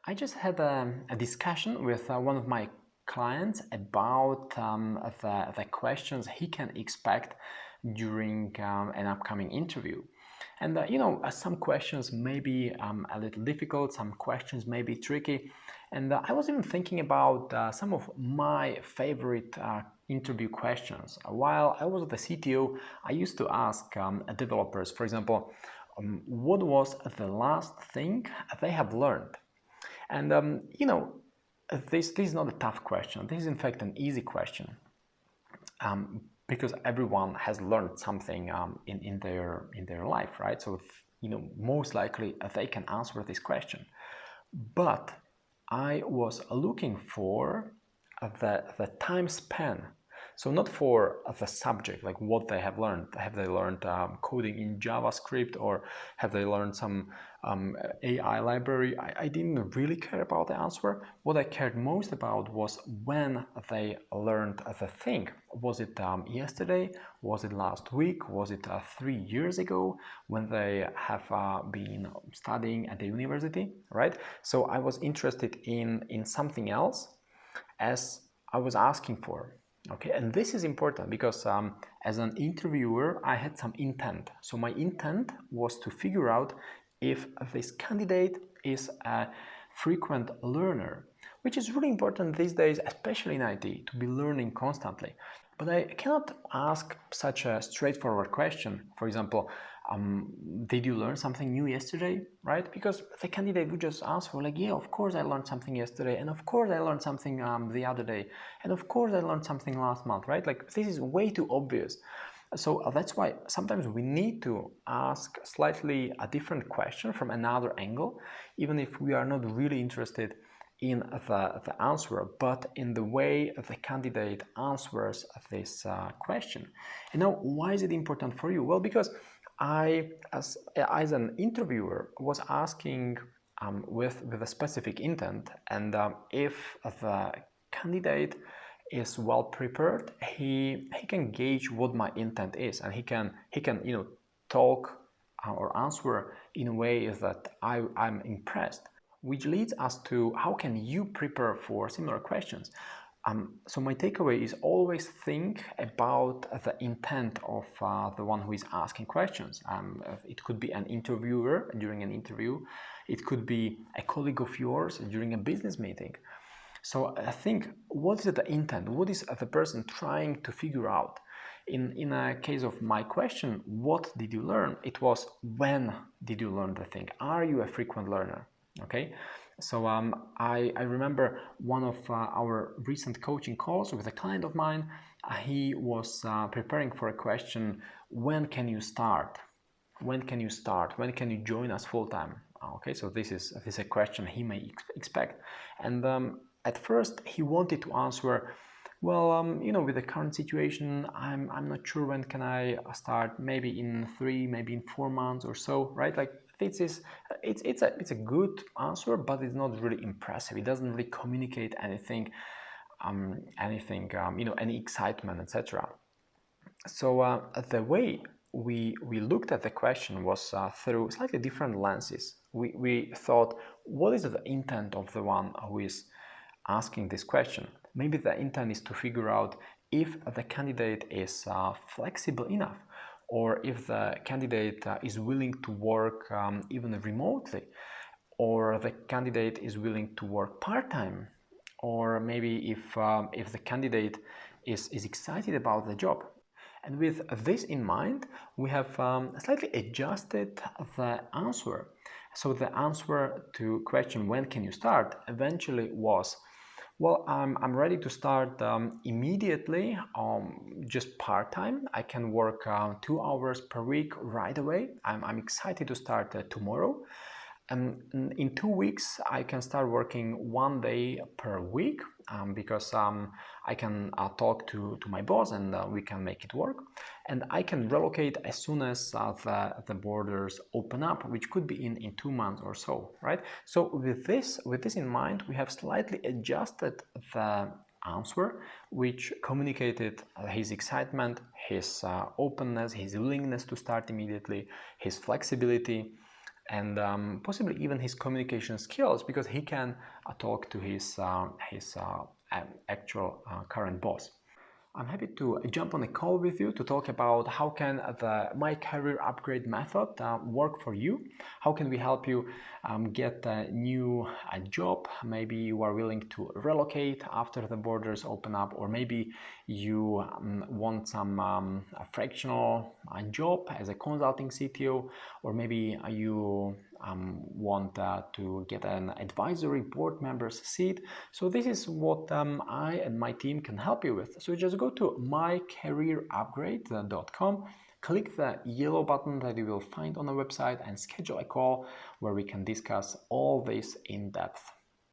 I just had a discussion with one of my clients about the questions he can expect during an upcoming interview. And some questions may be a little difficult, some questions may be tricky. And I was even thinking about some of my favorite interview questions. While I was the CTO, I used to ask developers, for example, what was the last thing they have learned? And this is not a tough question. This is in fact an easy question, because everyone has learned something in their life, right? So most likely they can answer this question. But I was looking for the time span. So not for the subject, like what they have learned. Have they learned coding in JavaScript, or have they learned some AI library? I didn't really care about the answer. What I cared most about was when they learned the thing. Was it yesterday? Was it last week? Was it 3 years ago when they have been studying at the university, right? So I was interested in something else as I was asking for. Okay, and this is important because as an interviewer, I had some intent. So my intent was to figure out if this candidate is a frequent learner, which is really important these days, especially in IT, to be learning constantly. But I cannot ask such a straightforward question. For example, did you learn something new yesterday, right? Because the candidate would just answer like, yeah, of course I learned something yesterday, and of course I learned something the other day, and of course I learned something last month, right? Like this is way too obvious. So that's why sometimes we need to ask slightly a different question from another angle, even if we are not really interested in the answer, but in the way the candidate answers this question. And now, why is it important for you? Well, because I, as an interviewer, was asking with a specific intent, and if the candidate is well prepared, he can gauge what my intent is, and he can talk or answer in a way that I'm impressed, which leads us to how can you prepare for similar questions. So my takeaway is always think about the intent of the one who is asking questions. It could be an interviewer during an interview. It could be a colleague of yours during a business meeting. So I think, what is the intent? What is the person trying to figure out? In a case of my question, what did you learn? It was, when did you learn the thing? Are you a frequent learner? Okay. So I remember one of our recent coaching calls with a client of mine. He was preparing for a question, when can you start? When can you start? When can you join us full time? Okay, so this is a question he may expect. And at first he wanted to answer, well, with the current situation, I'm not sure when can I start. Maybe in 3, maybe in 4 months or so, right? Like it's a good answer, but it's not really impressive. It doesn't really communicate anything, any excitement, etc. So the way we looked at the question was through slightly different lenses. We thought, what is the intent of the one who is asking this question? Maybe the intent is to figure out if the candidate is flexible enough, or if the candidate is willing to work even remotely, or the candidate is willing to work part-time, or maybe if the candidate is excited about the job. And with this in mind, we have slightly adjusted the answer. So the answer to question, when can you start, eventually was, well, I'm ready to start immediately, just part-time. I can work 2 hours per week right away. I'm excited to start tomorrow. In 2 weeks, I can start working 1 day per week, because I can talk to my boss, and we can make it work. And I can relocate as soon as the borders open up, which could be in 2 months or so, right? So with this in mind, we have slightly adjusted the answer, which communicated his excitement, his openness, his willingness to start immediately, his flexibility, and possibly even his communication skills, because he can talk to his actual current boss. I'm happy to jump on a call with you to talk about how can the My Career Upgrade method work for you. How can we help you get a new job? Maybe you are willing to relocate after the borders open up, or maybe you want some fractional job as a consulting CTO, or maybe you want to get an advisory board member's seat. So this is what I and my team can help you with. So just go to mycareerupgrade.com, click the yellow button that you will find on the website, and schedule a call where we can discuss all this in depth.